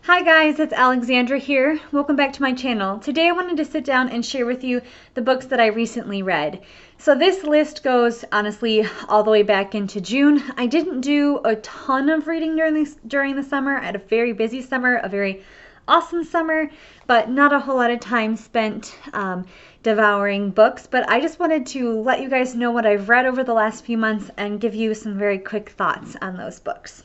Hi guys, it's Alexandra here. Welcome back to my channel. Today I wanted to sit down and share with you the books that I recently read. So this list goes, honestly, all the way back into June. I didn't do a ton of reading during the summer. I had a very busy summer, a very awesome summer, but not a whole lot of time spent devouring books. But I just wanted to let you guys know what I've read over the last few months and give you some very quick thoughts on those books.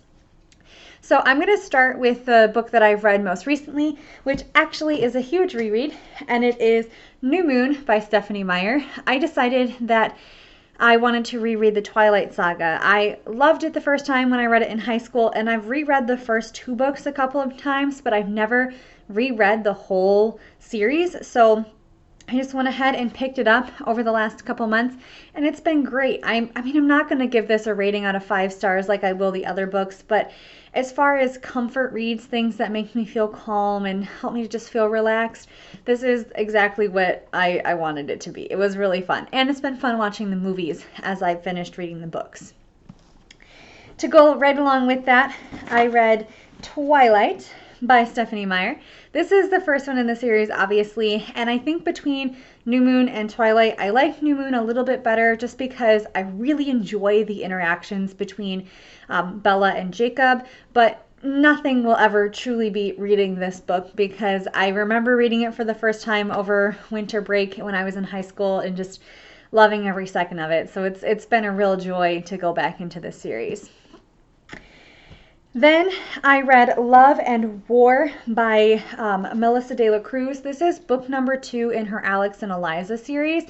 So I'm going to start with the book that I've read most recently, which actually is a huge reread, and it is New Moon by Stephanie Meyer. I decided that I wanted to reread the Twilight saga. I loved it the first time when I read it in high school, and I've reread the first two books a couple of times, but I've never reread the whole series. So I just went ahead and picked it up over the last couple months, and it's been great. I'm not going to give this a rating out of 5 stars like I will the other books, but as far as comfort reads, things that make me feel calm and help me to just feel relaxed, this is exactly what I wanted it to be. It was really fun, and it's been fun watching the movies as I've finished reading the books. To go right along with that, I read Twilight by Stephanie Meyer. This is the first one in the series, obviously, and I think between New Moon and Twilight, I like New Moon a little bit better just because I really enjoy the interactions between Bella and Jacob, but nothing will ever truly beat reading this book because I remember reading it for the first time over winter break when I was in high school and just loving every second of it. So it's been a real joy to go back into this series. Then I read Love and War by Melissa de la Cruz. This is book number 2 in her Alex and Eliza series.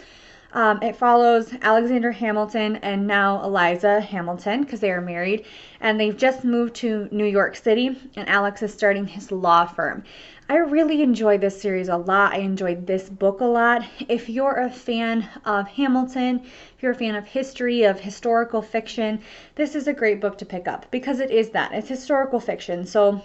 It follows Alexander Hamilton and now Eliza Hamilton because they are married, and they've just moved to New York City, and Alex is starting his law firm. I really enjoyed this series a lot. I enjoyed this book a lot. If you're a fan of Hamilton, if you're a fan of history, of historical fiction, this is a great book to pick up because it is that. It's historical fiction, so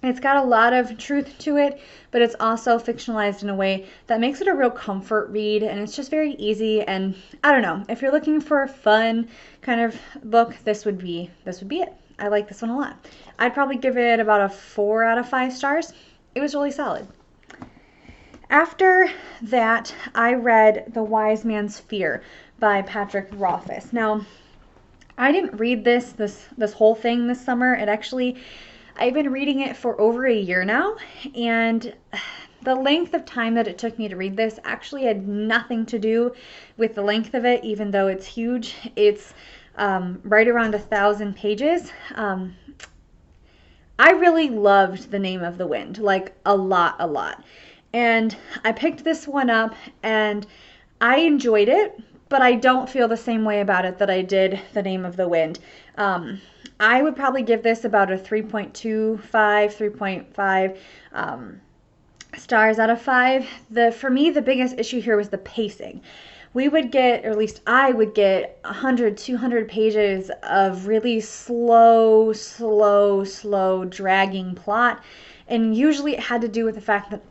it's got a lot of truth to it, but it's also fictionalized in a way that makes it a real comfort read, and it's just very easy. And I don't know, if you're looking for a fun kind of book, this would be it. I like this one a lot. I'd probably give it about a 4 out of 5 stars. It was really solid. After that, I read The Wise Man's Fear by Patrick Rothfuss. Now, I didn't read this whole thing this summer. I've been reading it for over a year now, and the length of time that it took me to read this actually had nothing to do with the length of it, even though it's huge. It's right around 1,000 pages. I really loved The Name of the Wind, like a lot. And I picked this one up, and I enjoyed it, but I don't feel the same way about it that I did The Name of the Wind. I would probably give this about a 3.5 stars out of 5. For me, the biggest issue here was the pacing. We would get, or at least I would get, 100, 200 pages of really slow, dragging plot. And usually it had to do with the fact that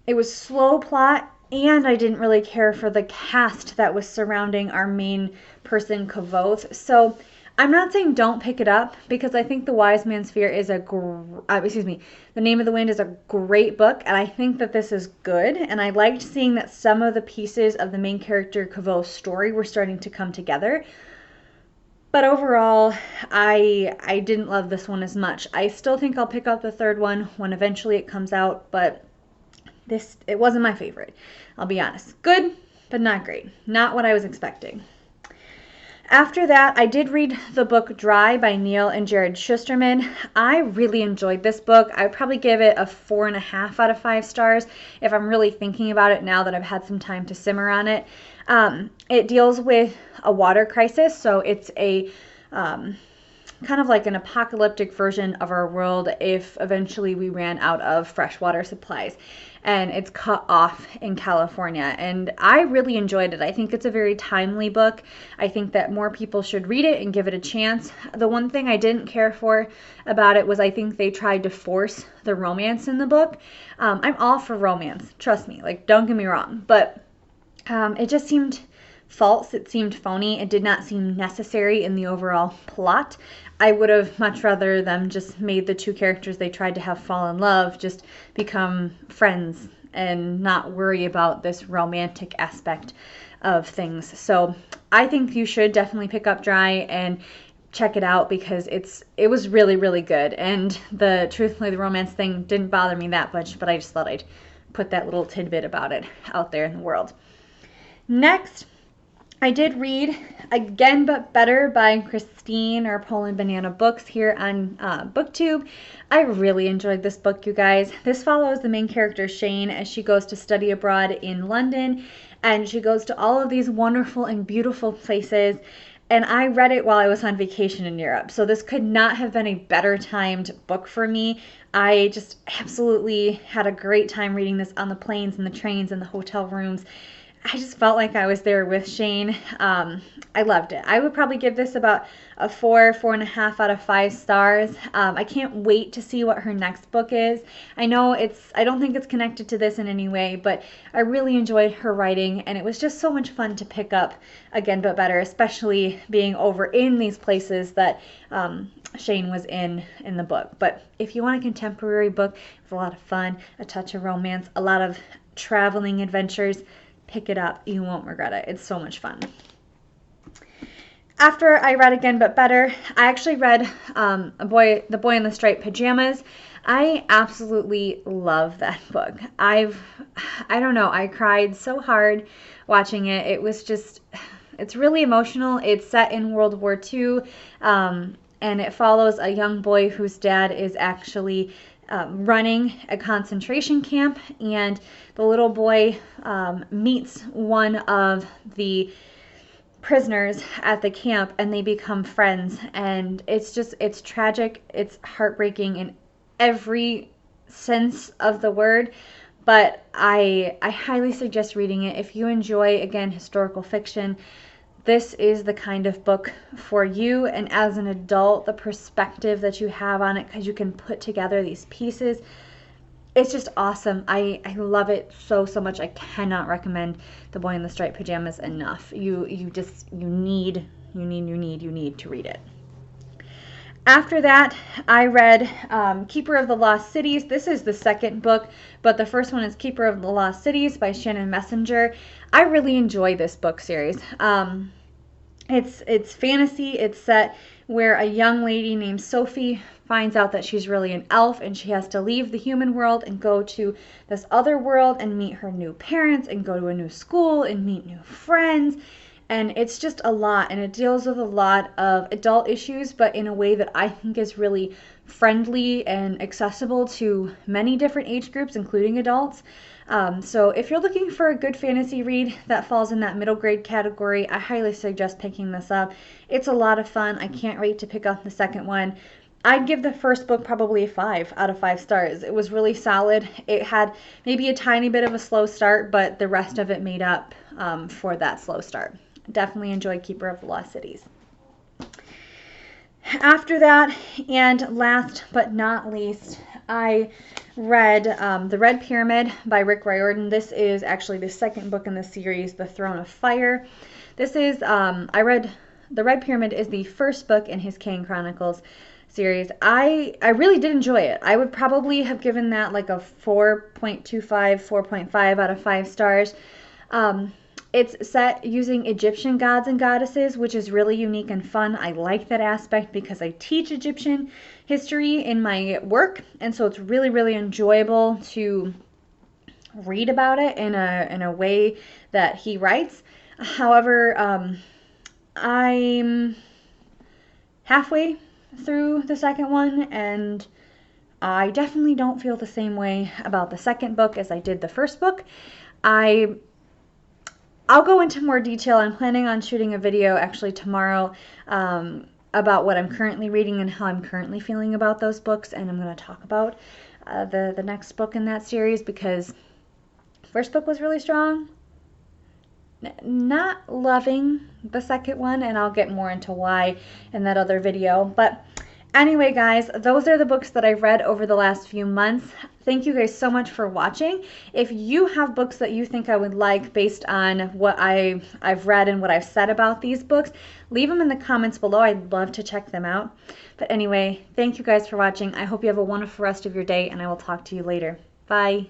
it was slow plot, and I didn't really care for the cast that was surrounding our main person, Kavoth. So I'm not saying don't pick it up, because I think The Wise Man's Fear is The Name of the Wind is a great book, and I think that this is good, and I liked seeing that some of the pieces of the main character Kavoth's story were starting to come together. But overall, I didn't love this one as much. I still think I'll pick up the third one when eventually it comes out, but it wasn't my favorite. I'll be honest. Good, but not great. Not what I was expecting. After that, I did read the book Dry by Neal and Jarrod Shusterman. I really enjoyed this book. I would probably give it a 4.5 out of 5 stars if I'm really thinking about it now that I've had some time to simmer on it. It deals with a water crisis, so it's a kind of like an apocalyptic version of our world if eventually we ran out of freshwater supplies. And it's cut off in California, and I really enjoyed it. I think it's a very timely book. I think that more people should read it and give it a chance. The one thing I didn't care for about it was I think they tried to force the romance in the book. I'm all for romance, trust me, like, don't get me wrong, but it just seemed false. It seemed phony. It did not seem necessary in the overall plot. I would have much rather them just made the two characters they tried to have fall in love just become friends and not worry about this romantic aspect of things. So I think you should definitely pick up Dry and check it out because it was really, really good. And truthfully, the romance thing didn't bother me that much, but I just thought I'd put that little tidbit about it out there in the world. Next, I did read Again But Better by Christine or Poland Banana Books here on BookTube. I really enjoyed this book, you guys. This follows the main character, Shane, as she goes to study abroad in London, and she goes to all of these wonderful and beautiful places. And I read it while I was on vacation in Europe, so this could not have been a better timed book for me. I just absolutely had a great time reading this on the planes and the trains and the hotel rooms. I just felt like I was there with Shane. I loved it. I would probably give this about a 4.5 out of 5 stars. I can't wait to see what her next book is. I don't think it's connected to this in any way, but I really enjoyed her writing, and it was just so much fun to pick up Again But Better, especially being over in these places that Shane was in the book. But if you want a contemporary book with a lot of fun, a touch of romance, a lot of traveling adventures, pick it up. You won't regret it. It's so much fun. After I read Again But Better, I actually read The Boy in the Striped Pajamas. I absolutely love that book. I don't know, I cried so hard watching it. It's really emotional. It's set in World War II, and it follows a young boy whose dad is actually running a concentration camp, and the little boy meets one of the prisoners at the camp, and they become friends. And it's tragic, it's heartbreaking in every sense of the word, but I highly suggest reading it. If you enjoy, again, historical fiction, this is the kind of book for you. And as an adult, the perspective that you have on it, because you can put together these pieces, it's just awesome. I love it so much. I cannot recommend The Boy in the Striped Pajamas enough. You need to read it. After that, I read Keeper of the Lost Cities. This is the second book, but the first one is Keeper of the Lost Cities by Shannon Messenger. I really enjoy this book series. It's fantasy. It's set where a young lady named Sophie finds out that she's really an elf, and she has to leave the human world and go to this other world and meet her new parents and go to a new school and meet new friends. And it's just a lot, and it deals with a lot of adult issues, but in a way that I think is really friendly and accessible to many different age groups, including adults. So if you're looking for a good fantasy read that falls in that middle grade category, I highly suggest picking this up. It's a lot of fun. I can't wait to pick up the second one. I'd give the first book probably a 5 out of 5 stars. It was really solid. It had maybe a tiny bit of a slow start, but the rest of it made up for that slow start. Definitely enjoyed Keeper of the Lost Cities. After that, and last but not least, I read The Red Pyramid by Riordan. This is actually the second book in the series, The Throne of Fire. This is, I read The Red Pyramid is the first book in his Kane Chronicles series. I really did enjoy it. I would probably have given that like a 4.25, 4.5 out of 5 stars. It's set using Egyptian gods and goddesses, which is really unique and fun. I like that aspect because I teach Egyptian history in my work, and so it's really, really enjoyable to read about it in a way that he writes. However, I'm halfway through the second one, and I definitely don't feel the same way about the second book as I did the first book. I'll go into more detail. I'm planning on shooting a video actually tomorrow about what I'm currently reading and how I'm currently feeling about those books, and I'm going to talk about the next book in that series, because first book was really strong. Not loving the second one, and I'll get more into why in that other video. But anyway, guys, those are the books that I've read over the last few months. thank you guys so much for watching. If you have books that you think I would like based on what I've read and what I've said about these books, leave them in the comments below. I'd love to check them out. But anyway, thank you guys for watching. I hope you have a wonderful rest of your day, and I will talk to you later. Bye.